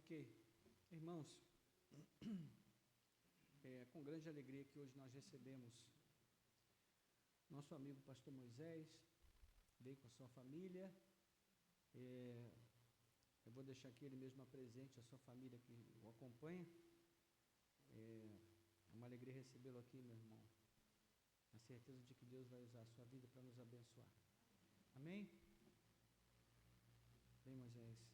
Ok, irmãos, com grande alegria que hoje nós recebemos nosso amigo pastor Moisés, veio com a sua família. Eu vou deixar que ele mesmo apresente a sua família que o acompanha. É uma alegria recebê-lo aqui, meu irmão, na certeza de que Deus vai usar a sua vida para nos abençoar. Amém? Vem, Moisés.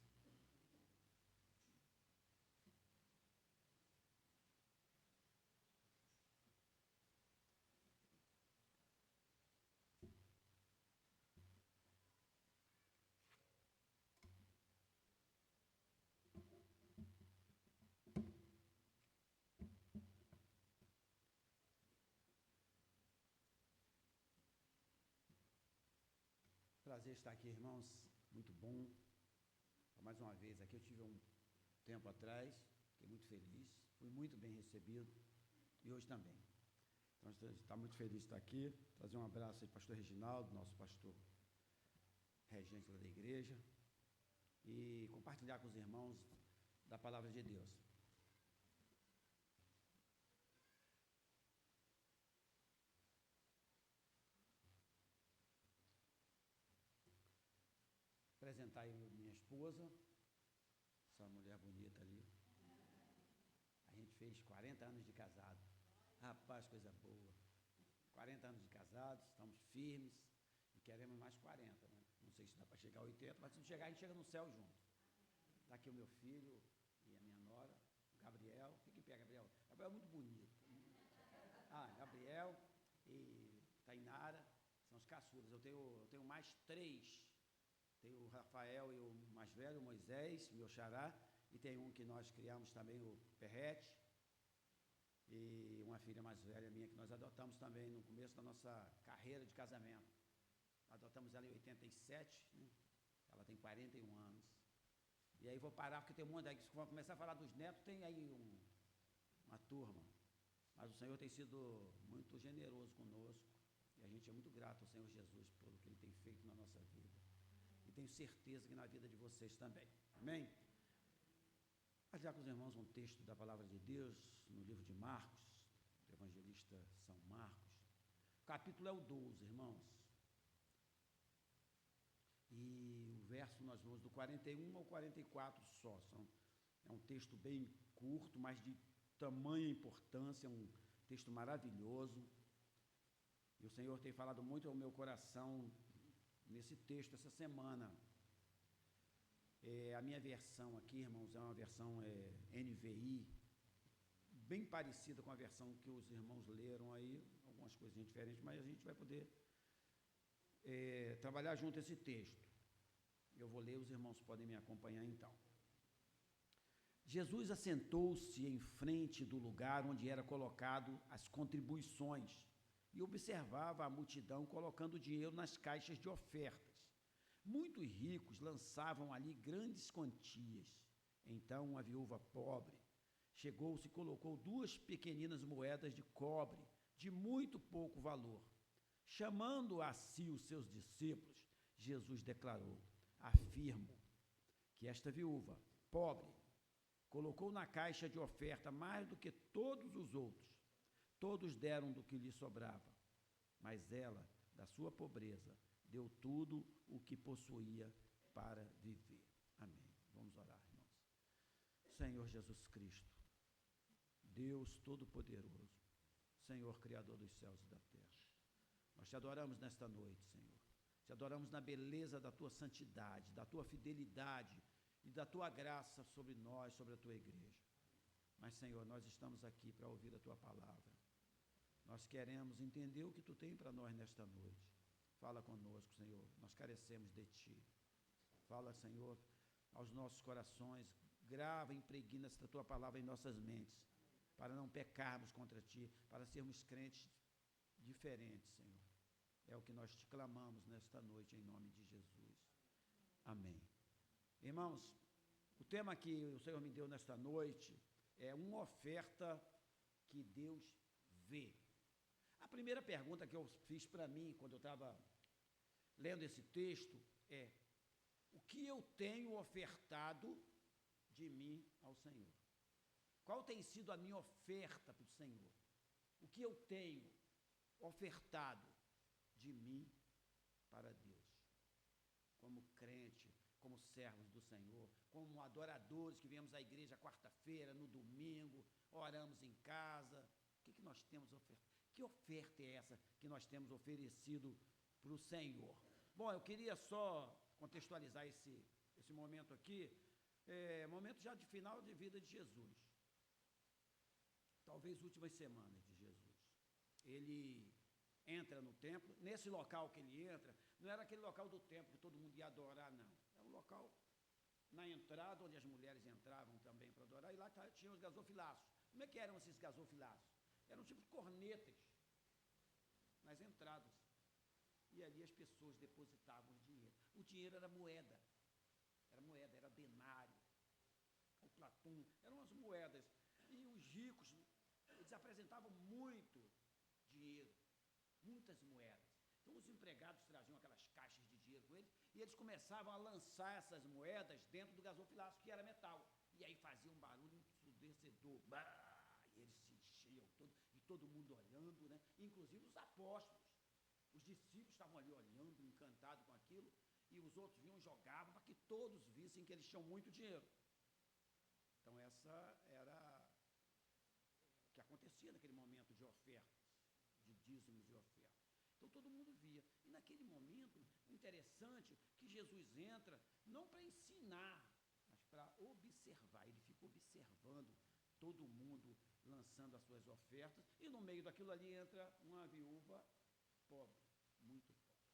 Prazer estar aqui, irmãos, muito bom. Mais uma vez aqui, eu tive um tempo atrás, fiquei muito feliz, fui muito bem recebido e hoje também. Então, está muito feliz de estar aqui, trazer um abraço aí para o pastor Reginaldo, nosso pastor regente da igreja, e compartilhar com os irmãos da palavra de Deus. Apresentar aí minha esposa, essa mulher bonita ali. A gente fez 40 anos de casado. Rapaz, coisa boa. 40 anos de casados, estamos firmes e queremos mais 40, né? Não sei se dá para chegar a 80, mas se não chegar, a gente chega no céu junto. Está aqui o meu filho e a minha nora, o Gabriel. Fica em pé, Gabriel. Gabriel é muito bonito. Gabriel e Tainara são os caçulas. Eu tenho mais 3. Tem o Rafael e o mais velho, o Moisés, meu xará, e tem um que nós criamos também, o Perrete, e uma filha mais velha minha que nós adotamos também no começo da nossa carreira de casamento. Adotamos ela em 87, né? Ela tem 41 anos. E aí vou parar, porque tem um monte aí, que vão começar a falar dos netos, tem aí uma turma. Mas o Senhor tem sido muito generoso conosco, e a gente é muito grato ao Senhor Jesus pelo que Ele tem feito na nossa vida. E tenho certeza que na vida de vocês também. Amém? Compartilhar com os irmãos um texto da palavra de Deus, no livro de Marcos, do evangelista São Marcos. O capítulo é o 12, irmãos. E o verso nós vamos do 41 ao 44 só. É um texto bem curto, mas de tamanha importância, um texto maravilhoso. E o Senhor tem falado muito ao meu coração nesse texto essa semana. A minha versão aqui, irmãos, é uma versão NVI, bem parecida com a versão que os irmãos leram aí, algumas coisinhas diferentes, mas a gente vai poder trabalhar junto esse texto. Eu vou ler, os irmãos podem me acompanhar então. Jesus assentou-se em frente do lugar onde era colocado as contribuições e observava a multidão colocando dinheiro nas caixas de ofertas. Muitos ricos lançavam ali grandes quantias. Então uma viúva pobre chegou-se e colocou 2 pequeninas moedas de cobre, de muito pouco valor. Chamando a si os seus discípulos, Jesus declarou: afirmo que esta viúva pobre colocou na caixa de oferta mais do que todos os outros. Todos deram do que lhe sobrava, mas ela, da sua pobreza, deu tudo o que possuía para viver. Amém. Vamos orar, irmãos. Senhor Jesus Cristo, Deus Todo-Poderoso, Senhor Criador dos céus e da terra, nós te adoramos nesta noite, Senhor. Te adoramos na beleza da tua santidade, da tua fidelidade e da tua graça sobre nós, sobre a tua igreja. Mas, Senhor, nós estamos aqui para ouvir a tua palavra. Nós queremos entender o que tu tem para nós nesta noite. Fala conosco, Senhor, nós carecemos de ti. Fala, Senhor, aos nossos corações, grava, impregna esta tua palavra em nossas mentes, para não pecarmos contra ti, para sermos crentes diferentes, Senhor. É o que nós te clamamos nesta noite, em nome de Jesus. Amém. Irmãos, o tema que o Senhor me deu nesta noite é uma oferta que Deus vê. A primeira pergunta que eu fiz para mim, quando eu estava lendo esse texto, é: o que eu tenho ofertado de mim ao Senhor? Qual tem sido a minha oferta para o Senhor? O que eu tenho ofertado de mim para Deus? Como crente, como servos do Senhor, como adoradores que viemos à igreja quarta-feira, no domingo, oramos em casa. O que nós temos ofertado? Que oferta é essa que nós temos oferecido para o Senhor? Bom, eu queria só contextualizar esse momento aqui, momento já de final de vida de Jesus. Talvez últimas semanas de Jesus. Ele entra no templo, nesse local que ele entra, não era aquele local do templo que todo mundo ia adorar, não. Era um local na entrada, onde as mulheres entravam também para adorar, e lá tinha os gasofilaços. Como é que eram esses gasofilaços? Eram tipo cornetas nas entradas. E ali as pessoas depositavam o dinheiro. O dinheiro era moeda, era denário, o platum, eram as moedas. E os ricos, eles apresentavam muito dinheiro, muitas moedas. Então os empregados traziam aquelas caixas de dinheiro com eles, e eles começavam a lançar essas moedas dentro do gasofilaço, que era metal. E aí fazia um barulho ensurdecedor. E eles se enchiam, e todo mundo olhando, né? Inclusive os apóstolos. Os discípulos estavam ali olhando, encantados com aquilo, e os outros vinham e jogavam para que todos vissem que eles tinham muito dinheiro. Então essa era o que acontecia naquele momento de ofertas, de dízimos e ofertas. Então todo mundo via. E naquele momento, interessante que Jesus entra, não para ensinar, mas para observar. Ele fica observando todo mundo lançando as suas ofertas, e no meio daquilo ali entra uma viúva pobre, muito pobre.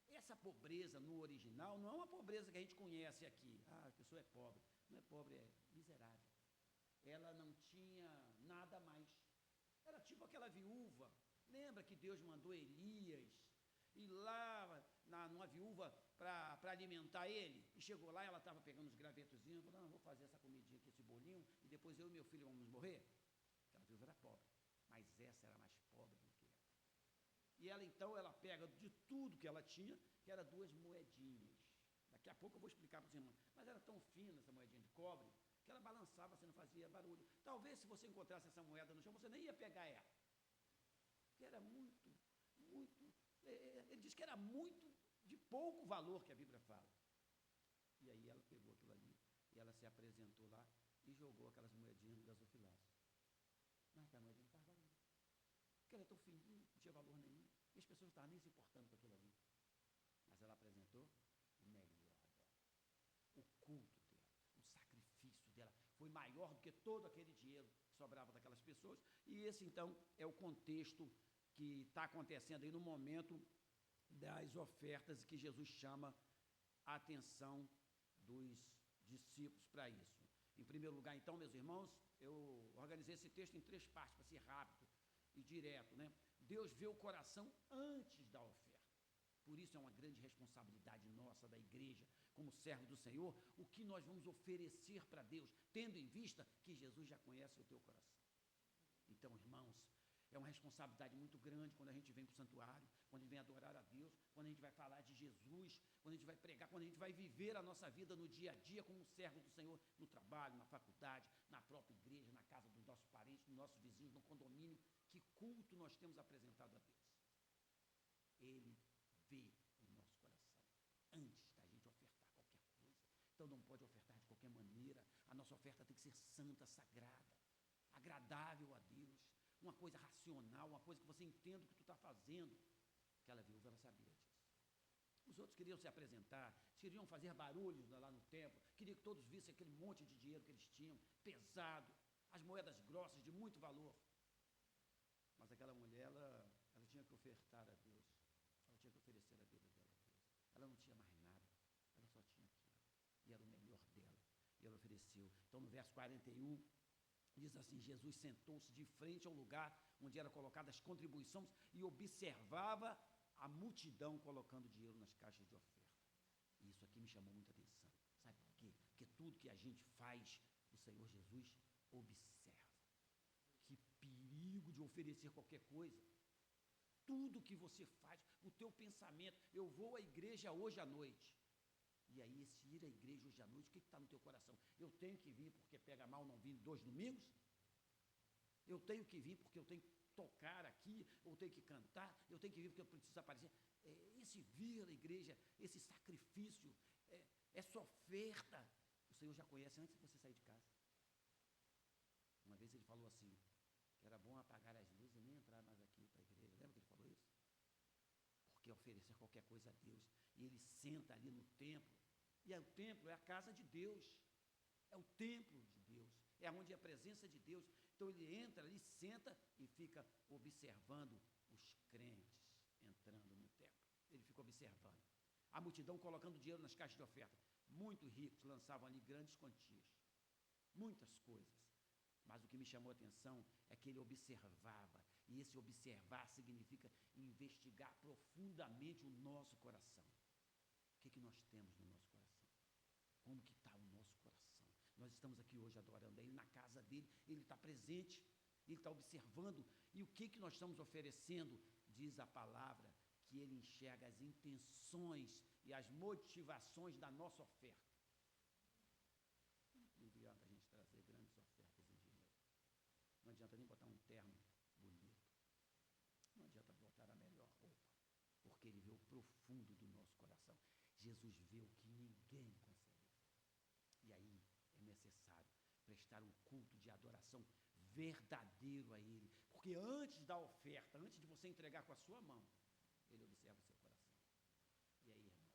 Essa pobreza no original não é uma pobreza que a gente conhece aqui. A pessoa é pobre. Não é pobre, é miserável. Ela não tinha nada mais. Era tipo aquela viúva. Lembra que Deus mandou Elias ir lá numa viúva para alimentar ele? E chegou lá, ela estava pegando os gravetozinhos, falou, não, vou fazer essa comidinha aqui, esse bolinho, e depois eu e meu filho vamos morrer. Aquela viúva era pobre, mas essa era mais pobre do que ela. E ela então, ela pega de tudo que ela tinha, que era 2 moedinhas. Daqui a pouco eu vou explicar para os irmãos. Mas era tão fina essa moedinha de cobre, que ela balançava, você não fazia barulho. Talvez se você encontrasse essa moeda no chão, você nem ia pegar ela. Porque era muito, ele diz que era muito de pouco valor, que a Bíblia fala. E aí ela pegou aquilo ali, e ela se apresentou lá, e jogou aquelas moedinhas no gasofilaço. Mas aquela moedinha não faz barulho. Porque ela é tão fininha, não tinha valor nenhum. E as pessoas não estavam nem se importando com aquilo ali. Mas ela apresentou o melhor dela. O culto dela, o sacrifício dela foi maior do que todo aquele dinheiro que sobrava daquelas pessoas. E esse, então, é o contexto que está acontecendo aí no momento das ofertas, que Jesus chama a atenção dos discípulos para isso. Em primeiro lugar, então, meus irmãos, eu organizei esse texto em 3 partes, para ser rápido e direto, né? Deus vê o coração antes da oferta. Por isso é uma grande responsabilidade nossa, da igreja, como servo do Senhor, o que nós vamos oferecer para Deus, tendo em vista que Jesus já conhece o teu coração. Então, irmãos, é uma responsabilidade muito grande quando a gente vem para o santuário, quando a gente vem adorar a Deus, quando a gente vai falar de Jesus, quando a gente vai pregar, quando a gente vai viver a nossa vida no dia a dia como servo do Senhor, no trabalho, na faculdade, na própria igreja, na casa dos nossos parentes, dos nossos vizinhos, no condomínio. Que culto nós temos apresentado a Deus? Ele vê o nosso coração antes da gente ofertar qualquer coisa. Então não pode ofertar de qualquer maneira. A nossa oferta tem que ser santa, sagrada, agradável a Deus, uma coisa racional, uma coisa que você entenda o que tu está fazendo. Aquela viúva, ela sabia disso. Os outros queriam se apresentar, queriam fazer barulhos lá no templo, queriam que todos vissem aquele monte de dinheiro que eles tinham, pesado, as moedas grossas de muito valor. Mas aquela mulher, ela tinha que ofertar a Deus, ela tinha que oferecer a vida dela a Deus. Ela não tinha mais nada, ela só tinha aquilo, e era o melhor dela, e ela ofereceu. Então no verso 41, diz assim, Jesus sentou-se de frente ao lugar onde eram colocadas as contribuições e observava a multidão colocando dinheiro nas caixas de oferta. E isso aqui me chamou muita atenção. Sabe por quê? Porque tudo que a gente faz, o Senhor Jesus observa. Que perigo de oferecer qualquer coisa. Tudo que você faz, o teu pensamento. Eu vou à igreja hoje à noite, E aí, esse ir à igreja hoje à noite, o que está no teu coração? Eu tenho que vir porque pega mal não vir 2 domingos? Eu tenho que vir porque eu tenho que tocar aqui, eu tenho que cantar, eu tenho que vir porque eu preciso aparecer. Esse vir à igreja, esse sacrifício, essa oferta, o Senhor já conhece antes de você sair de casa. Uma vez ele falou assim, que era bom apagar as luzes e nem entrar mais aqui para a igreja. Lembra que ele falou isso? Porque oferecer qualquer coisa a Deus. E ele senta ali no templo. E o templo é a casa de Deus. É o templo de Deus. É onde é a presença de Deus. Então ele entra ali, senta e fica observando os crentes entrando no templo. Ele fica observando. A multidão colocando dinheiro nas caixas de oferta. Muito ricos lançavam ali grandes quantias. Muitas coisas. Mas o que me chamou a atenção é que ele observava, e esse observar significa investigar profundamente o nosso coração. O que nós temos no nosso coração? Como que está o nosso coração? Nós estamos aqui hoje adorando Ele, na casa dEle, Ele está presente, Ele está observando, e o que nós estamos oferecendo? Diz a palavra que Ele enxerga as intenções e as motivações da nossa oferta. Não adianta a gente trazer grandes ofertas em dinheiro. Não adianta nem botar um terno bonito. Não adianta botar a melhor roupa. Porque Ele vê o profundo do nosso coração. Jesus vê o que ninguém consegue. E aí é necessário prestar um culto de adoração verdadeiro a Ele. Porque antes da oferta, antes de você entregar com a sua mão, Ele observa o seu coração. E aí, irmãos?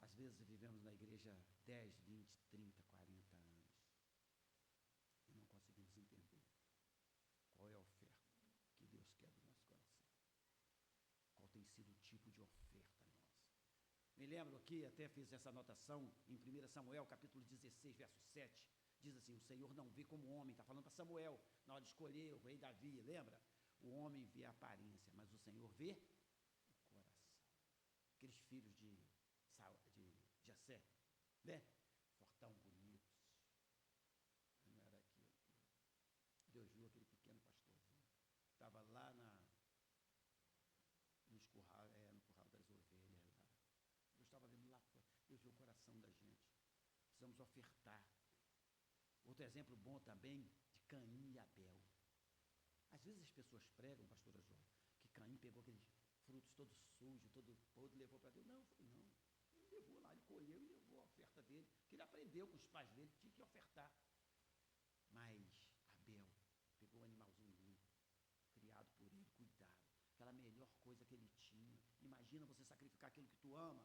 Às vezes vivemos na igreja 10, 20, 30, 40 anos e não conseguimos entender qual é a oferta que Deus quer do nosso coração. Qual tem sido o tipo de oferta nossa. Me lembro aqui, até fiz essa anotação em 1 Samuel, capítulo 16, verso 7. Diz assim, o Senhor não vê como homem, está falando para Samuel, na hora de escolher o rei Davi, lembra? O homem vê a aparência, mas o Senhor vê o coração. Aqueles filhos de Jessé, né? Fortão, bonitos. Não era aquilo. Deus viu aquele pequeno pastorzinho, que estava lá no curral das ovelhas. Lá. Deus estava vendo lá fora. Deus viu o coração da gente. Precisamos ofertar. Outro exemplo bom também, de Caim e Abel. Às vezes as pessoas pregam, pastora João, que Caim pegou aqueles frutos todos sujos, todo podre, levou para Deus. Não, não. Ele levou lá, ele colheu e levou a oferta dele, que ele aprendeu com os pais dele, tinha que ofertar. Mas Abel pegou um animalzinho limpo, criado por ele, cuidado, aquela melhor coisa que ele tinha. Imagina você sacrificar aquilo que tu ama.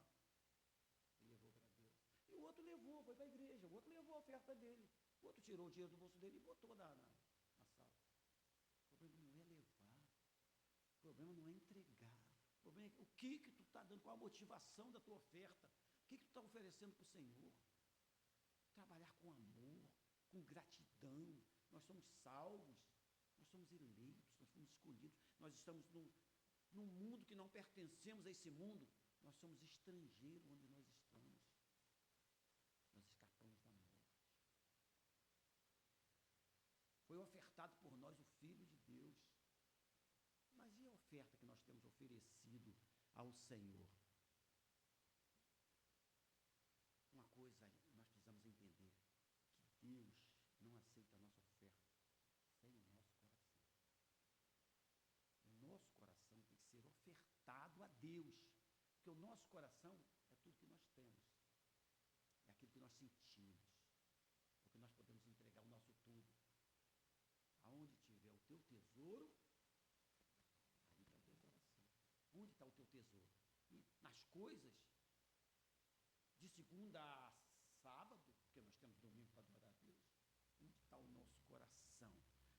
Ele levou para Deus. E o outro levou, foi para a igreja, o outro levou a oferta dele. O outro tirou o dinheiro do bolso dele e botou na sala. O problema não é levar, o problema não é entregar. O problema é o que tu está dando, qual a motivação da tua oferta, o que tu está oferecendo para o Senhor. Trabalhar com amor, com gratidão. Nós somos salvos, nós somos eleitos, nós fomos escolhidos, nós estamos num mundo que não pertencemos a esse mundo, nós somos estrangeiros onde nós estamos. Nós escapamos da morte. Foi ofertado por nós o Filho de Deus. Mas e a oferta que nós temos oferecido ao Senhor? Uma coisa nós precisamos entender, que Deus não aceita a nossa oferta sem o nosso coração. O nosso coração tem que ser ofertado a Deus, porque o nosso coração é tudo que nós temos, é aquilo que nós sentimos, porque nós podemos entregar o nosso tudo. Aonde tiver o teu tesouro, ali está o teu coração. Onde está o teu tesouro? E nas coisas, de segunda a sábado, porque nós temos domingo para adorar a Deus, onde está o nosso coração?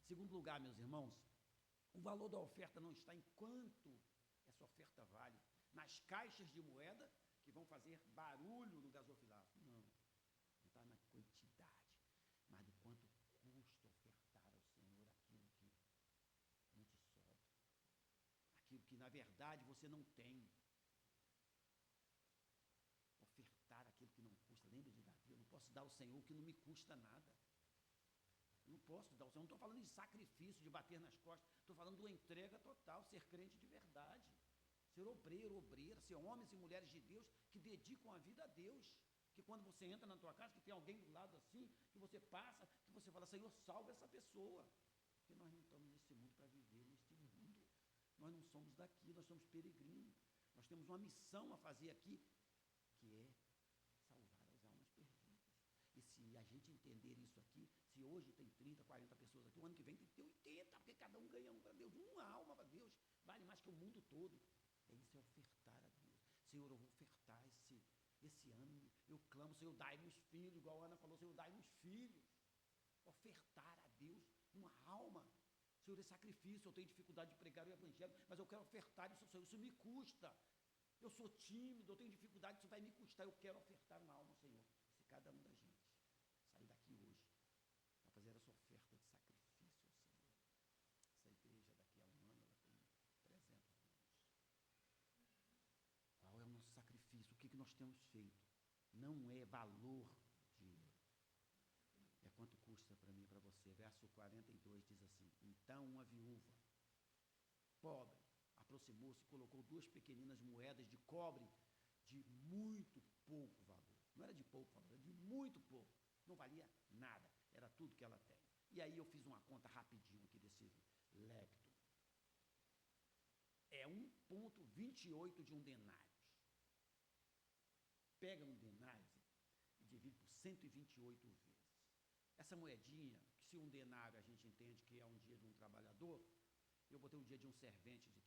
Segundo lugar, meus irmãos, o valor da oferta não está em quanto essa oferta vale, nas caixas de moeda que vão fazer barulho no gasofilácio. Não está na quantidade, mas do quanto custa ofertar ao Senhor aquilo que não te sobra, aquilo que na verdade você não tem. Ofertar aquilo que não custa. Lembra de Davi? Eu não posso dar ao Senhor o que não me custa nada. Eu não posso dar ao Senhor. Não estou falando de sacrifício, de bater nas costas. Estou falando de uma entrega total, ser crente de verdade. ser obreiro, obreira, ser homens e mulheres de Deus que dedicam a vida a Deus. Que quando você entra na tua casa, que tem alguém do lado assim, que você passa, que você fala, Senhor, salva essa pessoa. Porque nós não estamos nesse mundo para viver neste mundo. Nós não somos daqui, nós somos peregrinos. Nós temos uma missão a fazer aqui, que é salvar as almas perdidas. E se a gente entender isso aqui, se hoje tem 30, 40 pessoas aqui, o ano que vem tem que ter 80, porque cada um ganha um para Deus, uma alma para Deus, vale mais que o mundo todo. Isso é ofertar a Deus. Senhor, eu vou ofertar esse ano, eu clamo, Senhor, dai-nos filhos, igual a Ana falou, Senhor, dai-nos filhos. Ofertar a Deus uma alma. Senhor, é sacrifício, eu tenho dificuldade de pregar o evangelho, mas eu quero ofertar isso, Senhor, isso me custa. Eu sou tímido, eu tenho dificuldade, isso vai me custar, eu quero ofertar uma alma, Senhor. Se cada um da gente sair daqui hoje para fazer essa oferta de sacrifício ao Senhor. Essa igreja daqui a um ano, ela tem 300 anos. Qual é o nosso sacrifício? O que nós temos feito? Não é valor dinheiro. É quanto custa para mim e para você. Verso 42 diz assim: então uma viúva pobre aproximou-se e colocou 2 pequeninas moedas de cobre de muito pouco valor. Não era de pouco valor, era de muito pouco. Não valia nada, era tudo que ela tem. E aí eu fiz uma conta rapidinho aqui desse lecto. É 1,28 de um denário. Pega um denário e divide por 128 vezes. Essa moedinha, que se um denário a gente entende que é um dia de um trabalhador, eu botei um dia de um servente de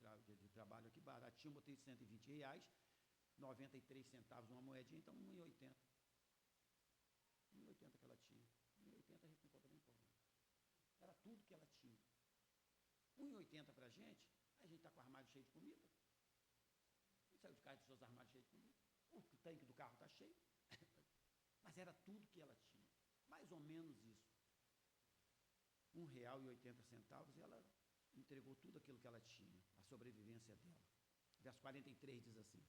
trabalho aqui baratinho, botei R$120, 93 centavos uma moedinha, então 1,80. 1,80 que ela tinha. 1,80 a gente não conta nem por nada. Era tudo que ela tinha. 1,80 para a gente está com o armário cheio de comida. E saiu de casa dos seus armários cheios de comida. O tanque do carro está cheio. Mas era tudo que ela tinha. Mais ou menos isso. R$1,80, ela entregou tudo aquilo que ela tinha, a sobrevivência dela. Verso 43 diz assim: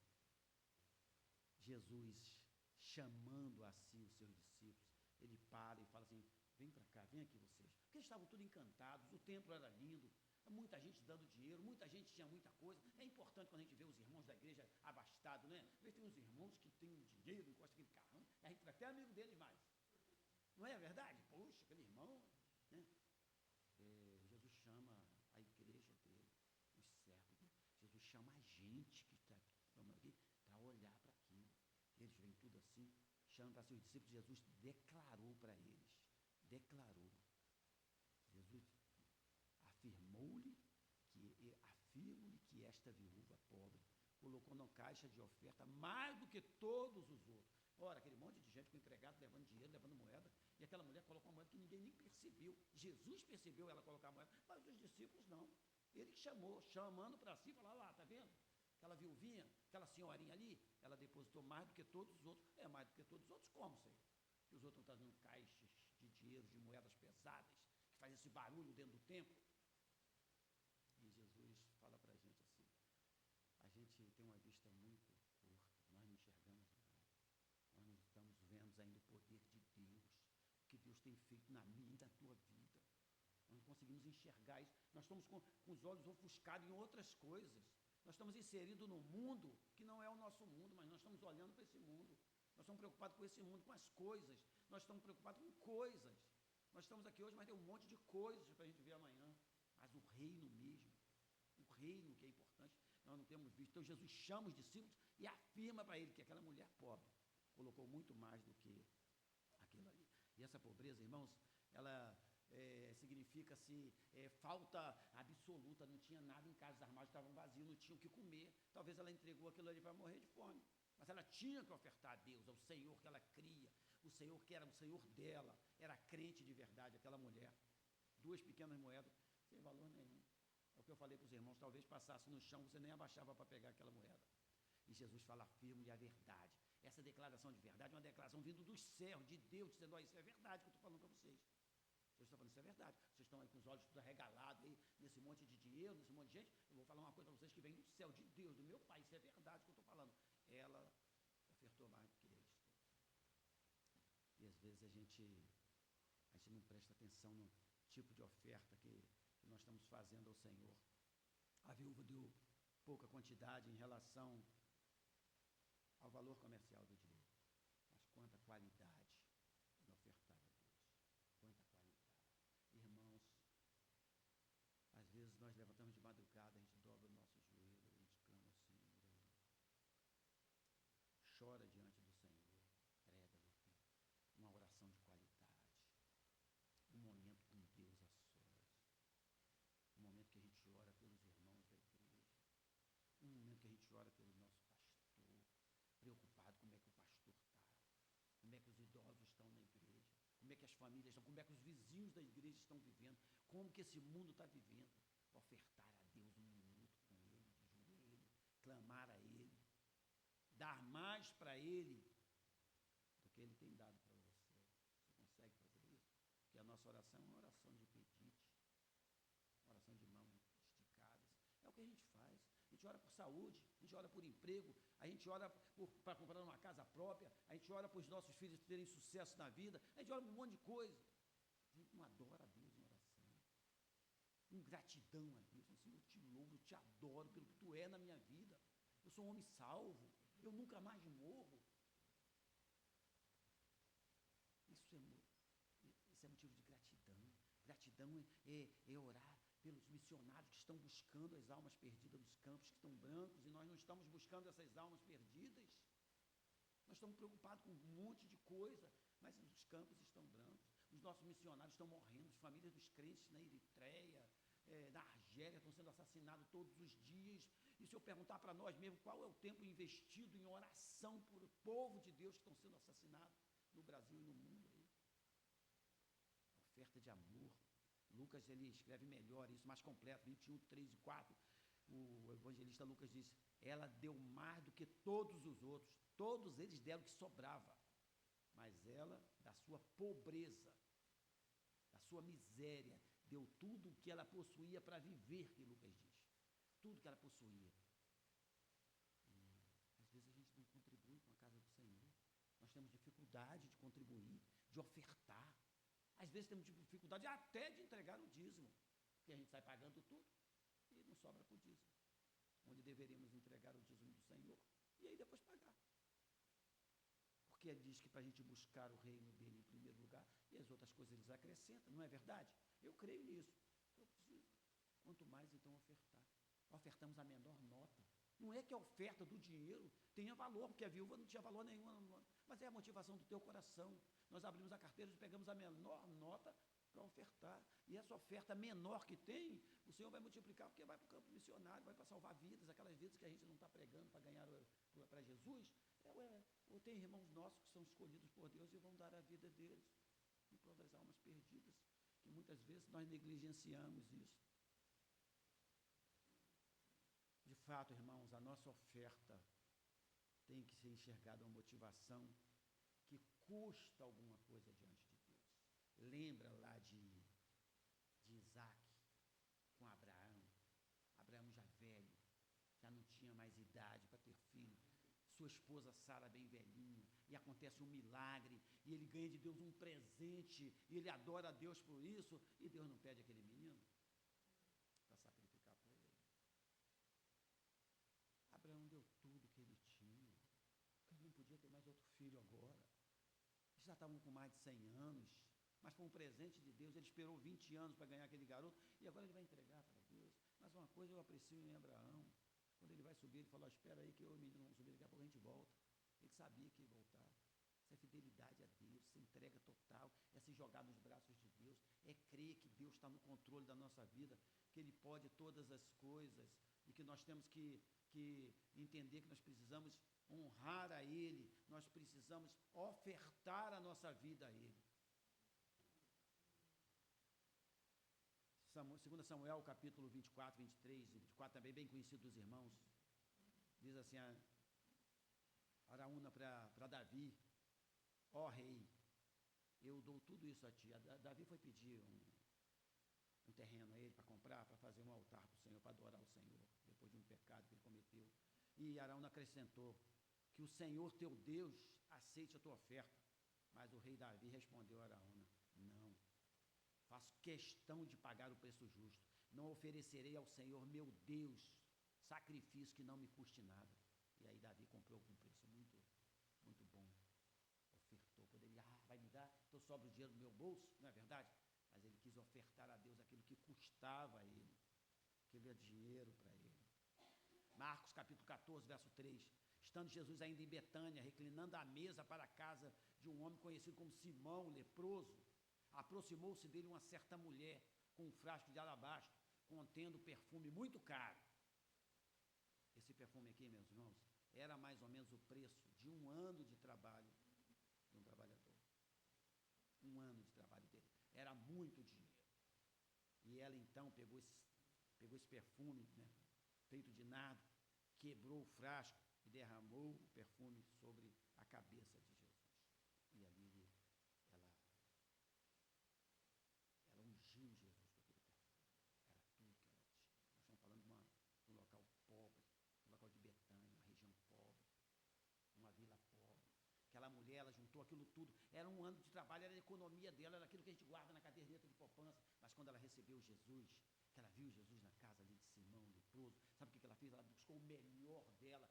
Jesus, chamando a si os seus discípulos, ele para e fala assim: vem para cá, vem aqui vocês. Porque eles estavam tudo encantados, o templo era lindo, muita gente dando dinheiro, muita gente tinha muita coisa. É importante quando a gente vê os irmãos da igreja abastados, né? Às vezes tem uns irmãos que têm dinheiro, gosta daquele carrão, a gente fica até amigo deles mais. Não é verdade? Poxa, aquele irmão, né? Jesus chama a igreja dele, os servos, né? Jesus chama a gente que está aqui para olhar para aquilo. Eles veem tudo assim, chamam para seus discípulos. Jesus declarou para eles, Jesus afirmo-lhe que esta viúva pobre colocou na caixa de oferta mais do que todos os outros. Ora, aquele monte de gente com empregado levando dinheiro, levando moeda, e aquela mulher colocou uma moeda que ninguém nem percebeu. Jesus percebeu ela colocar a moeda, mas os discípulos não. Ele chamou, chamando para si, falou: lá, está vendo? Aquela viuvinha, aquela senhorinha ali, ela depositou mais do que todos os outros. É mais do que todos os outros, como, Senhor? Que os outros estão trazendo caixas de dinheiro, de moedas pesadas, que faz esse barulho dentro do templo. E Jesus fala para a gente assim: a gente tem uma vista muito curta, nós não enxergamos nada, nós não estamos vendo ainda o poder de Deus, o que Deus tem feito na minha e na tua vida. Nós não conseguimos enxergar isso, nós estamos com os olhos ofuscados em outras coisas. Nós estamos inseridos num mundo que não é o nosso mundo, mas nós estamos olhando para esse mundo. Nós estamos preocupados com esse mundo, com as coisas. Nós estamos preocupados com coisas. Nós estamos aqui hoje, mas tem um monte de coisas para a gente ver amanhã. Mas o reino mesmo, o reino que é importante, nós não temos visto. Então Jesus chama os discípulos e afirma para ele que aquela mulher pobre colocou muito mais do que aquilo ali. E essa pobreza, irmãos, ela significa-se falta absoluta, não tinha nada em casa, os armários estavam vazios, não tinha o que comer. Talvez ela entregou aquilo ali para morrer de fome, mas ela tinha que ofertar a Deus, ao Senhor que ela cria, o Senhor que era o Senhor dela, era crente de verdade, aquela mulher. 2 pequenas moedas, sem valor nenhum. É o que eu falei para os irmãos: talvez passasse no chão, você nem abaixava para pegar aquela moeda. E Jesus fala firme e a verdade. Essa declaração de verdade é uma declaração vindo dos céus, de Deus, dizendo: ó, isso é verdade que eu estou falando para vocês. Jesus está falando: isso é verdade. Vocês estão aí com os olhos tudo arregalados, aí, nesse monte de dinheiro, nesse monte de gente. Eu vou falar uma coisa para vocês que vem do céu, de Deus, do meu Pai. Isso é verdade que eu estou falando. Ela ofertou mais do que eles. E às vezes a gente não presta atenção no tipo de oferta que nós estamos fazendo ao Senhor. A viúva deu pouca quantidade em relação ao valor comercial do dinheiro, mas quanta qualidade em ofertar a Deus, quanta qualidade. Irmãos, às vezes nós levantamos de madrugada, a gente dobra o nosso joelho, a gente clama ao Senhor, chora diante do Senhor, prega uma oração de qualidade, um momento com Deus a sós, um momento que a gente ora pelos irmãos da igreja, um momento que a gente ora pelo nosso pastor, preocupado como é que o pastor está, como é que os idosos estão na igreja, como é que as famílias estão, como é que os vizinhos da igreja estão vivendo, como que esse mundo está vivendo. Ofertar a Deus um minuto com Ele, de joelho, clamar a Ele, dar mais para Ele do que Ele tem dado para você. Você consegue fazer isso? Porque a nossa oração é uma oração de pedite, uma oração de mãos esticadas. É o que a gente faz. A gente ora por saúde, a gente ora por emprego, a gente ora para comprar uma casa própria, a gente ora para os nossos filhos terem sucesso na vida, a gente ora por um monte de coisa. A gente não adora a Deus em oração. Com gratidão a Deus, Senhor, eu te louvo, eu te adoro pelo que tu é na minha vida. Eu sou um homem salvo, eu nunca mais morro. Isso é motivo de gratidão. Gratidão é orar pelos missionários que estão buscando as almas perdidas nos campos que estão brancos, e nós não estamos buscando essas almas perdidas. Nós estamos preocupados com um monte de coisa, mas os campos estão brancos. Os nossos missionários estão morrendo, as famílias dos crentes na Eritreia, na Argélia, estão sendo assassinados todos os dias. E se eu perguntar para nós mesmos qual é o tempo investido em oração por o povo de Deus que estão sendo assassinados no Brasil e no mundo aí? Oferta de amor. Lucas, ele escreve melhor isso, mais completo, 21, 3 e 4. O evangelista Lucas diz: ela deu mais do que todos os outros, todos eles deram o que sobrava, mas ela, da sua pobreza, da sua miséria, deu tudo o que ela possuía para viver, que Lucas diz. Tudo que ela possuía. E, às vezes a gente não contribui com a casa do Senhor. Nós temos dificuldade de contribuir, de ofertar. Às vezes temos dificuldade até de entregar o dízimo, porque a gente sai pagando tudo e não sobra para o dízimo, onde deveríamos entregar o dízimo do Senhor e aí depois pagar. Porque ele diz que para a gente buscar o reino dele em primeiro lugar, e as outras coisas eles acrescentam, não é verdade? Eu creio nisso. Quanto mais então ofertar. Ofertamos a menor nota. Não é que a oferta do dinheiro tenha valor, porque a viúva não tinha valor nenhum, mas é a motivação do teu coração. Nós abrimos a carteira e pegamos a menor nota para ofertar. E essa oferta menor que tem, o Senhor vai multiplicar, porque vai para o campo missionário, vai para salvar vidas, aquelas vidas que a gente não está pregando para ganhar para Jesus. Ou tem irmãos nossos que são escolhidos por Deus e vão dar a vida deles em prol das almas perdidas, que muitas vezes nós negligenciamos isso. De fato, irmãos, a nossa oferta tem que ser enxergada uma motivação que custa alguma coisa diante de Deus. Lembra lá de Isaac com Abraão. Abraão já velho, já não tinha mais idade para ter filho. Sua esposa Sara bem velhinha, e acontece um milagre, e ele ganha de Deus um presente, e ele adora a Deus por isso, e Deus não pede aquele menino para sacrificar por ele. Abraão deu tudo que ele tinha, ele não podia ter mais outro filho agora. Eles já estavam com mais de 100 anos, mas foi um presente de Deus. Ele esperou 20 anos para ganhar aquele garoto, e agora ele vai entregar para Deus. Mas uma coisa eu aprecio em Abraão, quando ele vai subir, ele falou: espera aí que eu e o menino vamos subir, daqui a pouco a gente volta. Ele sabia que ia voltar. Isso é fidelidade a Deus, isso é entrega total, é se jogar nos braços de Deus, é crer que Deus está no controle da nossa vida, que Ele pode todas as coisas, e que nós temos que entender que nós precisamos honrar a Ele, nós precisamos ofertar a nossa vida a Ele. 2 Samuel, capítulo 24, 23 e 24, também bem conhecido dos irmãos, diz assim, Araúna para Davi: ó rei, eu dou tudo isso a ti. Davi foi pedir um terreno a ele para comprar, para fazer um altar para o Senhor, para adorar o Senhor, depois de um pecado que ele cometeu. E Araúna acrescentou: que o Senhor teu Deus aceite a tua oferta. Mas o rei Davi respondeu a Araúna: não, faço questão de pagar o preço justo, não oferecerei ao Senhor meu Deus sacrifício que não me custe nada. E aí Davi comprou com um preço muito, muito bom. Ofertou, poderia, vai me dar, então sobra o dinheiro do meu bolso, não é verdade? Mas ele quis ofertar a Deus aquilo que custava a ele, aquele é dinheiro para ele. Marcos capítulo 14, verso 3. Estando Jesus ainda em Betânia, reclinando à mesa para a casa de um homem conhecido como Simão, o leproso, aproximou-se dele uma certa mulher com um frasco de alabastro, contendo perfume muito caro. Esse perfume aqui, meus irmãos, era mais ou menos o preço de um ano de trabalho de um trabalhador. Um ano de trabalho dele. Era muito dinheiro. E ela então pegou esse perfume, né, feito de nardo, quebrou o frasco e derramou o perfume sobre a cabeça de Jesus. E ali ela ungiu Jesus com aquele perfume. Era tudo que ela tinha. Nós estamos falando de um local pobre, um local de Betânia, uma região pobre, uma vila pobre. Aquela mulher, ela juntou aquilo tudo. Era um ano de trabalho, era a economia dela, era aquilo que a gente guarda na caderneta de poupança. Mas quando ela recebeu Jesus, que ela viu Jesus na casa ali de Simão, leproso, sabe o que ela fez? Ela buscou o melhor dela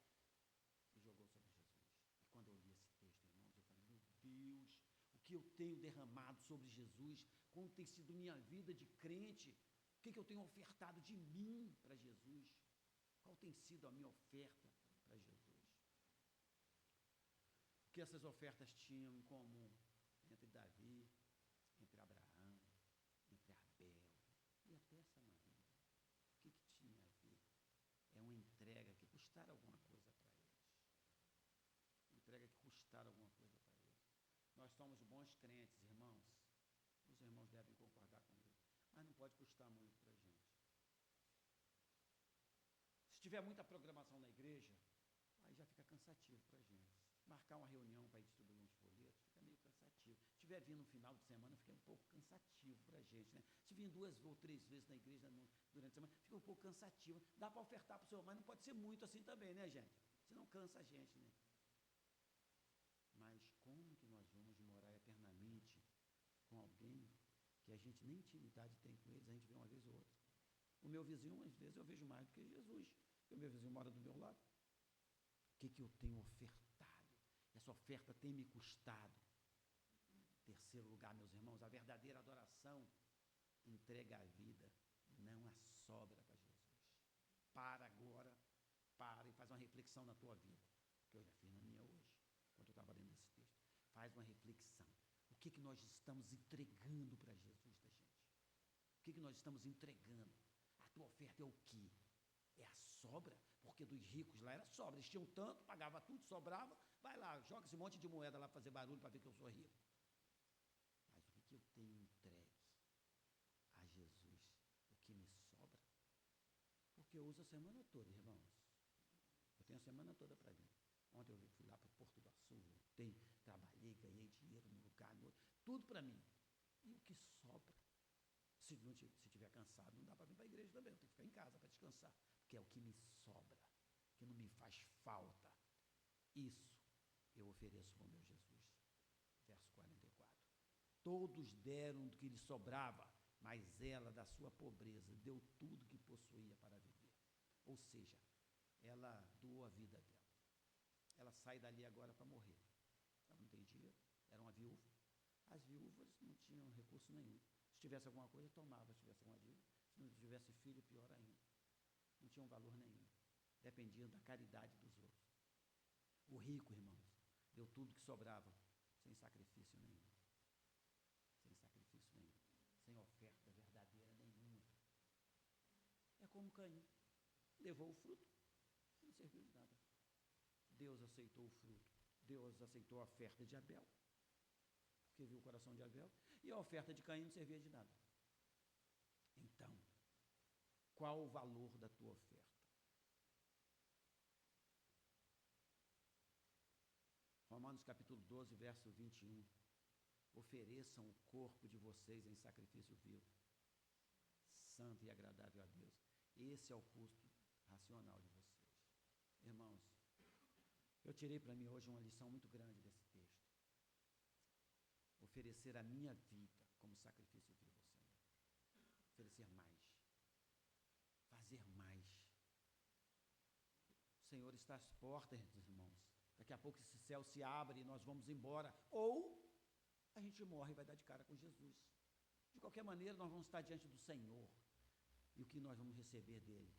e jogou sobre Jesus. E quando eu li esse texto, irmãos, eu falei, meu Deus, o que eu tenho derramado sobre Jesus, como tem sido minha vida de crente, o que eu tenho ofertado de mim para Jesus, qual tem sido a minha oferta para Jesus. O que essas ofertas tinham em comum entre Davi, entre Abraão, entre Abel e até essa Maria? O que tinha a ver? É uma entrega que custara alguma coisa para eles. Entrega que custara alguma coisa para eles. Nós somos bons crentes, irmãos. Os irmãos devem concordar comigo. Mas não pode custar muito para a gente. Se tiver muita programação na igreja, aí já fica cansativo para a gente. Marcar uma reunião para distribuir uns folhetos, fica meio cansativo. Se estiver vindo no final de semana, fica um pouco cansativo para a gente, né? Se vir 2 ou 3 vezes na igreja durante a semana, fica um pouco cansativo. Dá para ofertar para o Senhor, mas não pode ser muito assim também, né, gente? Senão cansa a gente, né? Mas como que nós vamos morar eternamente com alguém que a gente nem intimidade tem com eles, a gente vê uma vez ou outra? O meu vizinho, às vezes, eu vejo mais do que Jesus, porque o meu vizinho mora do meu lado. O que eu tenho ofertado? Essa oferta tem me custado. Terceiro lugar, meus irmãos, a verdadeira adoração entrega a vida, não a sobra para Jesus. Para agora, para e faz uma reflexão na tua vida, que eu já fiz na minha hoje, quando eu estava lendo esse texto. Faz uma reflexão. O que nós estamos entregando para Jesus da gente? O que nós estamos entregando? A tua oferta é o quê? É a sobra? Porque dos ricos lá era sobra. Eles tinham tanto, pagava tudo, sobrava. Vai lá, joga esse monte de moeda lá para fazer barulho para ver que eu sou rico. Mas o que eu tenho entregue a Jesus? O que me sobra? Porque eu uso a semana toda, irmãos. Eu tenho a semana toda para mim. Ontem eu fui lá para o Porto do Açul, voltei, trabalhei, ganhei dinheiro num lugar, no outro, tudo para mim. E o que sobra? Se estiver cansado, não dá para vir para a igreja também, eu tenho que ficar em casa para descansar, porque é o que me sobra, que não me faz falta. Isso eu ofereço para o meu Jesus. Verso 44. Todos deram do que lhe sobrava, mas ela, da sua pobreza, deu tudo que possuía para viver. Ou seja, ela doou a vida dela. Ela sai dali agora para morrer. Ela não tem dinheiro, era uma viúva. As viúvas não tinham recurso nenhum. Se tivesse alguma coisa, tomava. Se tivesse alguma dívida, se não tivesse filho, pior ainda. Não tinham valor nenhum. Dependiam da caridade dos outros. O rico, irmãos, deu tudo que sobrava, sem sacrifício nenhum. Sem sacrifício nenhum. Sem oferta verdadeira nenhuma. É como Caim. Levou o fruto, não serviu de nada. Deus aceitou o fruto. Deus aceitou a oferta de Abel, porque viu o coração de Abel, e a oferta de Caim não servia de nada. Então, qual o valor da tua oferta? Romanos capítulo 12, verso 21. Ofereçam o corpo de vocês em sacrifício vivo, santo e agradável a Deus. Esse é o custo racional de vocês. Irmãos, eu tirei para mim hoje uma lição muito grande desse texto. Oferecer a minha vida como sacrifício vivo ao Senhor. Oferecer mais. Fazer mais. Senhor está às portas, irmãos. Daqui a pouco esse céu se abre e nós vamos embora. Ou a gente morre e vai dar de cara com Jesus. De qualquer maneira, nós vamos estar diante do Senhor. E o que nós vamos receber dele?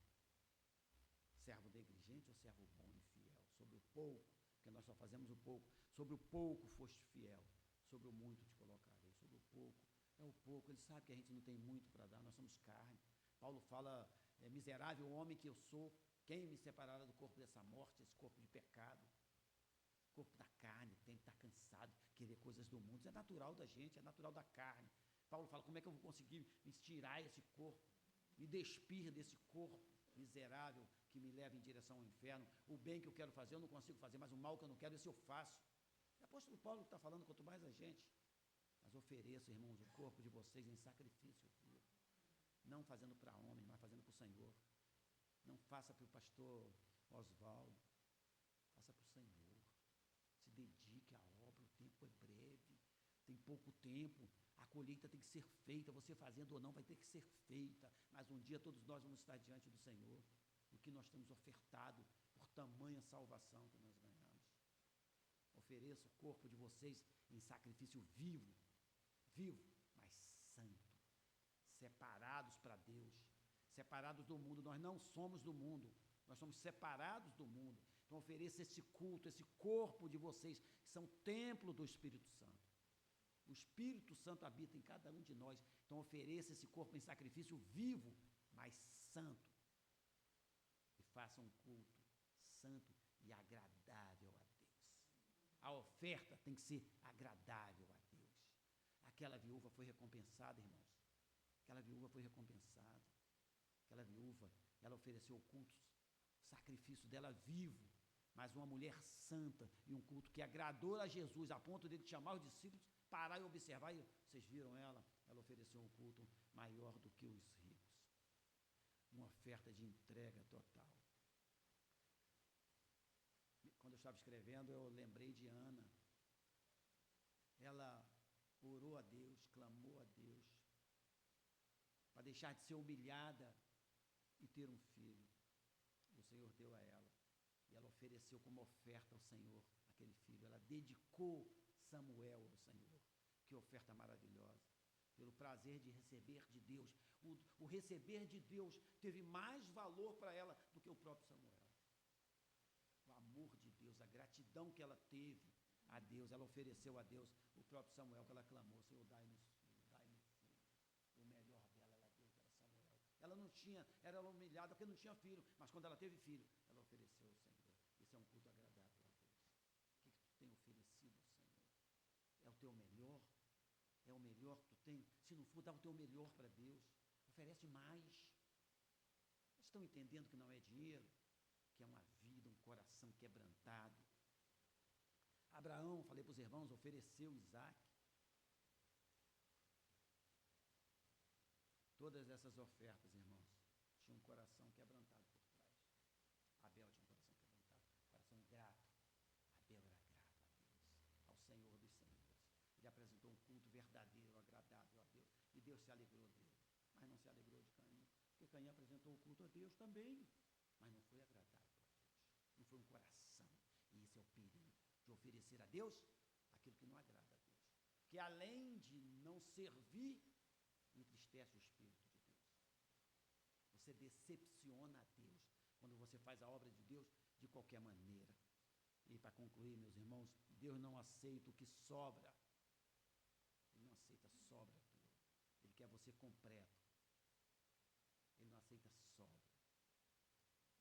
Servo negligente ou servo bom e fiel? Sobre o pouco, porque nós só fazemos o pouco. Sobre o pouco foste fiel. Sobre o muito te colocarei. Sobre o pouco, é o pouco. Ele sabe que a gente não tem muito para dar, nós somos carne. Paulo fala, miserável homem que eu sou, quem me separará do corpo dessa morte, esse corpo de pecado? Corpo da carne, tem que estar cansado, querer coisas do mundo. Isso é natural da gente, é natural da carne. Paulo fala, como é que eu vou conseguir me tirar esse corpo, me despir desse corpo miserável que me leva em direção ao inferno? O bem que eu quero fazer eu não consigo fazer, mas o mal que eu não quero, esse eu faço. É o apóstolo Paulo que está falando, quanto mais a gente. Mas ofereço, irmãos, o corpo de vocês em sacrifício vivo. Não fazendo para homem, mas fazendo para o Senhor. Não faça para o pastor Oswaldo, faça para o Senhor. Se dedique à obra, o tempo é breve, tem pouco tempo, a colheita tem que ser feita, você fazendo ou não vai ter que ser feita, mas um dia todos nós vamos estar diante do Senhor, o que nós temos ofertado por tamanha salvação que nós ganhamos. Ofereça o corpo de vocês em sacrifício vivo, mas santo, separados para Deus, separados do mundo. Nós não somos do mundo, nós somos separados do mundo. Então ofereça esse culto, esse corpo de vocês, que são templo do Espírito Santo. O Espírito Santo habita em cada um de nós. Então ofereça esse corpo em sacrifício vivo, mas santo. E faça um culto santo e agradável a Deus. A oferta tem que ser agradável a Deus. Aquela viúva foi recompensada, irmãos. Aquela viúva foi recompensada. Aquela viúva, ela ofereceu o culto, o sacrifício dela vivo, mas uma mulher santa e um culto que agradou a Jesus, a ponto dele chamar os discípulos, parar e observar. E vocês viram ela ofereceu um culto maior do que os ricos. Uma oferta de entrega total. Quando eu estava escrevendo, eu lembrei de Ana. Ela orou a Deus, clamou a Deus, para deixar de ser humilhada e ter um filho. O Senhor deu a ela. E ela ofereceu como oferta ao Senhor aquele filho. Ela dedicou Samuel ao Senhor. Que oferta maravilhosa. Pelo prazer de receber de Deus. O receber de Deus teve mais valor para ela do que o próprio Samuel. O amor de Deus, a gratidão que ela teve a Deus, ela ofereceu a Deus o próprio Samuel, que ela clamou, Senhor, dai-nos filho, dai-me filho. O melhor dela, ela deu para Samuel. Ela não tinha, era humilhada porque não tinha filho, mas quando ela teve filho, ela ofereceu ao Senhor. Isso é um culto agradável a Deus. O que tu tem oferecido ao Senhor? É o teu melhor? É o melhor que tu tem? Se não for, dá o teu melhor para Deus. Oferece mais. Vocês estão entendendo que não é dinheiro? Que é uma vida, um coração quebrantado. Abraão, falei para os irmãos, ofereceu Isaac. Todas essas ofertas, irmãos, tinham um coração quebrantado por trás. Abel tinha um coração quebrantado, coração grato. Abel era grato a Deus, ao Senhor dos Senhores. Ele apresentou um culto verdadeiro, agradável a Deus, e Deus se alegrou dele. Mas não se alegrou de Caim, porque Caim apresentou o culto a Deus também, mas não foi agradável a Deus. Não foi um coração. E esse é o perigo de oferecer a Deus aquilo que não agrada a Deus. Que além de não servir, entristece o Espírito de Deus. Você decepciona a Deus quando você faz a obra de Deus de qualquer maneira. E para concluir, meus irmãos, Deus não aceita o que sobra. Ele não aceita sobra tua. Ele quer você completo. Ele não aceita sobra.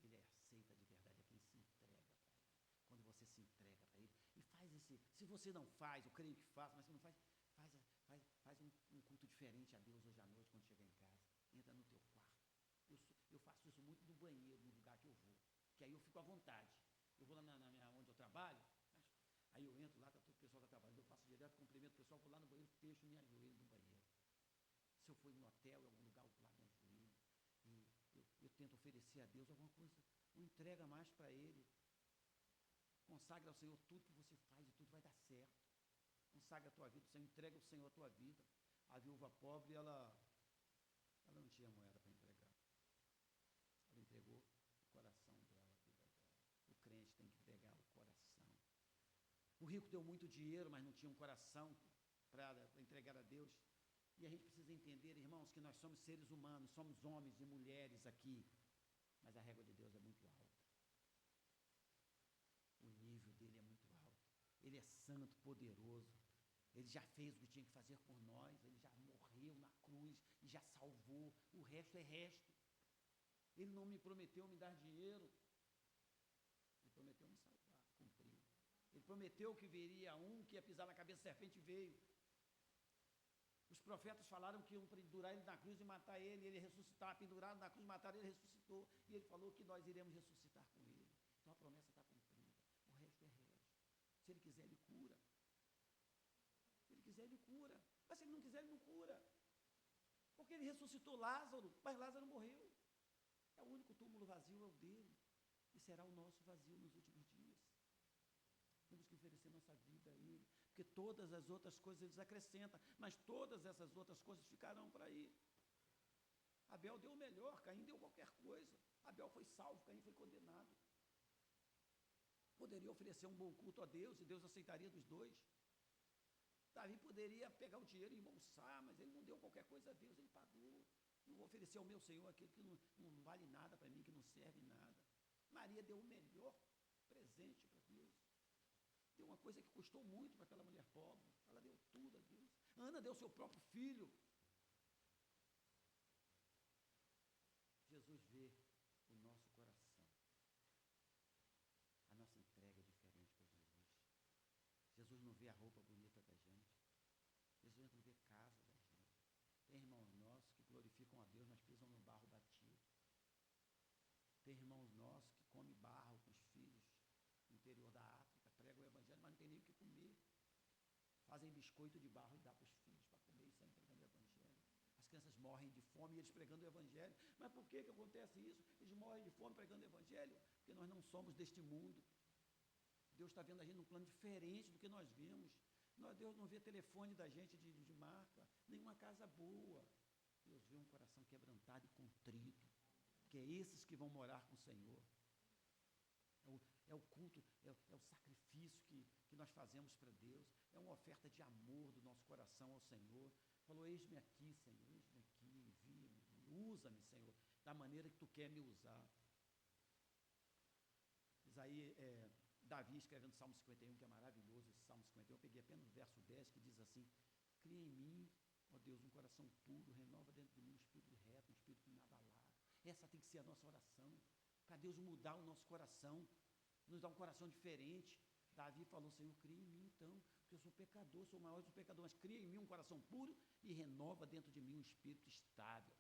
Ele aceita de verdade a quem se entrega para ele. Quando você se entrega para ele e faz esse... Se você não faz, eu creio que faz, mas se não faz, faz um culto diferente a Deus hoje à noite quando chegar em casa. Entra no teu quarto. Eu faço isso muito no banheiro, no lugar que eu vou. Que aí eu fico à vontade. Eu vou lá onde eu trabalho, aí eu entro lá, tá todo o pessoal está trabalhando, eu passo direto, cumprimento o pessoal, vou lá no banheiro, fecho minha joelho no banheiro. Se eu for em um hotel, em algum lugar, eu vou lá no joelho. E eu tento oferecer a Deus alguma coisa, não entrega mais para Ele. Consagra ao Senhor tudo que você faz e tudo vai dar certo. Consagra a tua vida, Senhor, entrega ao Senhor a tua vida. A viúva pobre, ela não tinha moeda para entregar. Ela entregou o coração dela, a vida dela. O O rico deu muito dinheiro, mas não tinha um coração para entregar a Deus. E a gente precisa entender, irmãos, que nós somos seres humanos, somos homens e mulheres aqui, mas a régua de Deus é muito alta. O nível dele é muito alto. Ele é santo, poderoso. Ele já fez o que tinha que fazer por nós. Ele já morreu na cruz e já salvou. O resto é resto. Ele não me prometeu me dar dinheiro. Ele prometeu me salvar. Cumpriu. Ele prometeu que viria um que ia pisar na cabeça da serpente, veio. Os profetas falaram que iam pendurar ele na cruz e matar ele, e ele ressuscitar. Penduraram na cruz, mataram ele, ressuscitou. E ele falou que nós iremos ressuscitar com ele. Então a promessa está cumprida. O resto é resto. Se ele quiser, ele cura. Se ele quiser, ele cura. Mas se ele não quiser, ele não cura. Porque ele ressuscitou Lázaro, mas Lázaro morreu. É o único túmulo vazio, é o dele. E será o nosso vazio nos últimos dias. Temos que oferecer nossa vida a ele. Porque todas as outras coisas eles acrescentam, mas todas essas outras coisas ficarão para aí. Abel deu o melhor, Caim deu qualquer coisa. Abel foi salvo, Caim foi condenado. Poderia oferecer um bom culto a Deus, e Deus aceitaria dos dois. Davi poderia pegar o dinheiro e embolsar, mas ele não deu qualquer coisa a Deus, ele pagou. Não vou oferecer ao meu Senhor aquilo que não vale nada para mim, que não serve nada. Maria deu o melhor presente para Deus. Deu uma coisa que custou muito para aquela mulher pobre. Ela deu tudo a Deus. Ana deu seu próprio filho. Jesus vê o nosso coração. A nossa entrega é diferente para Jesus. Jesus não vê a roupa bonita da gente. Jesus não vê casa da gente. Tem irmãos nossos que glorificam a Deus, mas pisam no barro batido. Tem irmãos nossos que comem barro com os filhos no interior da África, pregam o evangelho, mas não tem nem o que comer. Fazem biscoito de barro e dá para os filhos para comer e saem pregando o evangelho. As crianças morrem de fome e eles pregando o evangelho. Mas por que acontece isso? Eles morrem de fome pregando o evangelho? Porque nós não somos deste mundo. Deus está vendo a gente num plano diferente do que nós vemos. Deus não vê telefone da gente de marca, nenhuma casa boa. Deus vê um coração quebrantado e contrito, que é esses que vão morar com o Senhor. É o culto, é o sacrifício que nós fazemos para Deus, é uma oferta de amor do nosso coração ao Senhor. Falou, eis-me aqui, Senhor, eis-me aqui, envia-me, usa-me, Senhor, da maneira que Tu quer me usar. Davi escrevendo o Salmo 51, que é maravilhoso, esse Salmo 51, eu peguei apenas o verso 10, que diz assim, cria em mim, ó Deus, um coração puro, renova dentro de mim um espírito reto, um espírito inabalável. Essa tem que ser a nossa oração, para Deus mudar o nosso coração, nos dar um coração diferente. Davi falou, Senhor, cria em mim então, porque eu sou pecador, sou o maior dos pecadores, mas cria em mim um coração puro e renova dentro de mim um espírito estável.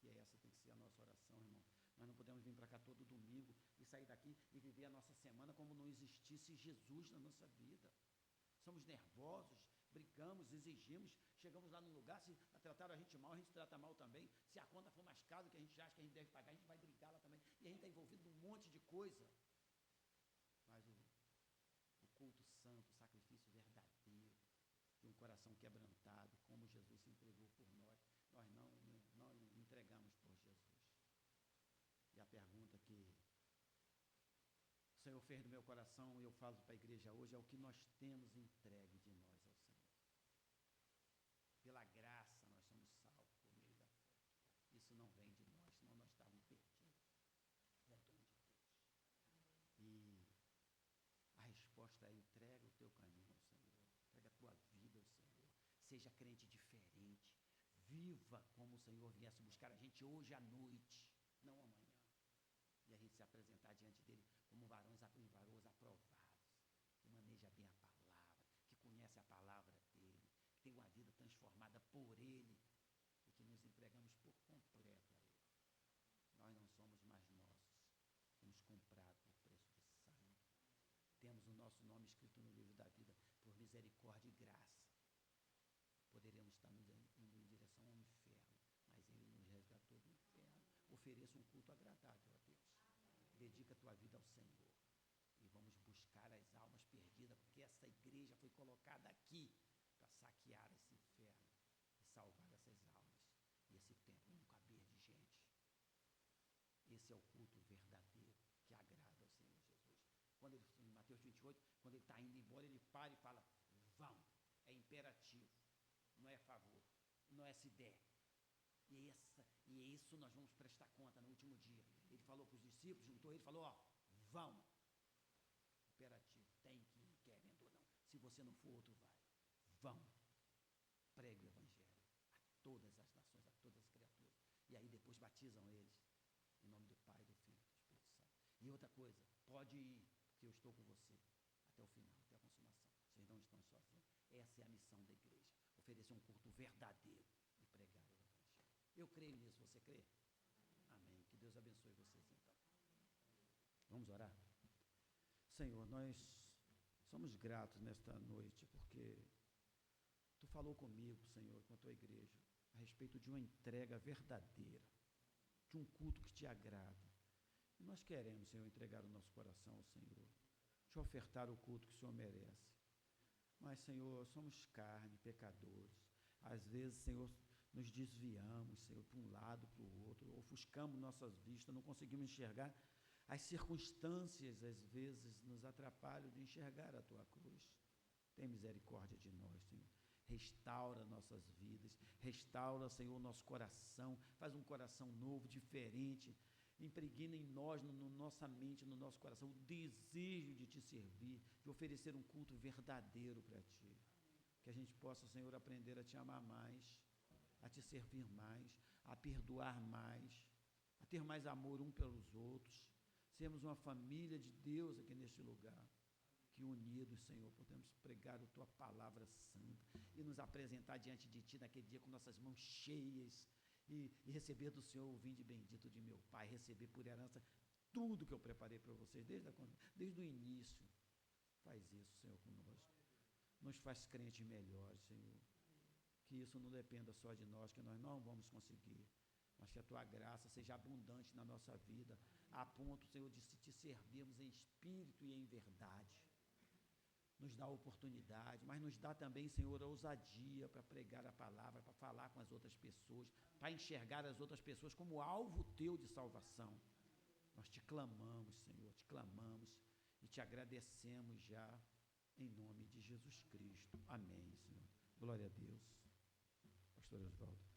E essa tem que ser a nossa oração, irmão. Nós não podemos vir para cá todo domingo e sair daqui e viver a nossa semana como não existisse Jesus na nossa vida. Somos nervosos, brigamos, exigimos, chegamos lá no lugar, se trataram a gente mal, a gente trata mal também. Se a conta for mais cara do que a gente acha que a gente deve pagar, a gente vai brigar lá também. E a gente está envolvido num monte de coisa. Mas o culto santo, o sacrifício verdadeiro, de um coração quebrantado, como Jesus se entregou por nós, nós não entregamos por Jesus. E a pergunta que o Senhor fez do meu coração e eu falo para a igreja hoje é o que nós temos entregue de nós ao Senhor. Pela graça nós somos salvos por meio da fé. Isso não vem de nós, senão nós estávamos perdidos. É dom de Deus. E a resposta é entrega o teu caminho ao Senhor. Entrega a tua vida ao Senhor. Seja crente diferente. Viva como o Senhor viesse buscar a gente hoje à noite, não amanhã. E a gente se apresentar diante dele como varões e varoas aprovados, que maneja bem a palavra, que conhece a palavra dele, que tem uma vida transformada por ele e que nos entregamos por completo a ele. Nós não somos mais nossos, fomos comprados por preço de sangue. Temos o nosso nome escrito no livro da vida por misericórdia e graça. Poderíamos estar indo em direção ao inferno, mas ele nos resgatou do inferno. Ofereça um culto agradável a Deus. Dedica a tua vida ao Senhor. E vamos buscar as almas perdidas, porque essa igreja foi colocada aqui para saquear esse inferno e salvar essas almas. E esse templo não caber de gente. Esse é o culto verdadeiro que agrada ao Senhor Jesus. Quando ele, em Mateus 28, quando ele embora, ele para e fala, vão. É imperativo, não é favor, não é se der. E isso nós vamos prestar conta no último dia. Ele falou para os discípulos, juntou ele e falou, ó, vão. Imperativo, tem que ir, querendo ou não. Se você não for, outro vai. Vão. Pregue o evangelho a todas as nações, a todas as criaturas. E aí depois batizam eles, em nome do Pai, do Filho e do Espírito Santo. E outra coisa, pode ir, porque eu estou com você até o final, até a consumação. Vocês não estão sozinhos. Essa é a missão da igreja. Oferecer um culto verdadeiro e pregar o evangelho. Eu creio nisso, você crê? Amém. Que Deus abençoe vocês então. Vamos orar? Senhor, nós somos gratos nesta noite, porque Tu falou comigo, Senhor, com a Tua igreja, a respeito de uma entrega verdadeira, de um culto que Te agrada. E nós queremos, Senhor, entregar o nosso coração ao Senhor, Te ofertar o culto que o Senhor merece. Mas, Senhor, somos carne, pecadores. Às vezes, Senhor, nos desviamos, Senhor, para um lado, para o outro, ofuscamos nossas vistas, não conseguimos enxergar. As circunstâncias, às vezes, nos atrapalham de enxergar a Tua cruz. Tem misericórdia de nós, Senhor. Restaura nossas vidas, restaura, Senhor, nosso coração, faz um coração novo, diferente, impregna em nós, na nossa mente, no nosso coração, o desejo de Te servir, de oferecer um culto verdadeiro para Ti. Que a gente possa, Senhor, aprender a Te amar mais, a Te servir mais, a perdoar mais, a ter mais amor um pelos outros, sermos uma família de Deus aqui neste lugar. Que unidos, Senhor, podemos pregar a Tua palavra santa e nos apresentar diante de Ti naquele dia com nossas mãos cheias e receber do Senhor o vinde bendito de meu Pai, receber por herança tudo que eu preparei para vocês desde o início. Faz isso, Senhor, conosco. Nos faz crentes melhores, Senhor. Que isso não dependa só de nós, que nós não vamos conseguir, mas que a Tua graça seja abundante na nossa vida, a ponto, Senhor, de Te servirmos em espírito e em verdade. Nos dá a oportunidade, mas nos dá também, Senhor, a ousadia para pregar a palavra, para falar com as outras pessoas, para enxergar as outras pessoas como alvo Teu de salvação. Nós Te clamamos, Senhor, Te clamamos e Te agradecemos já, em nome de Jesus Cristo. Amém, Senhor. Glória a Deus. Pastor Osvaldo.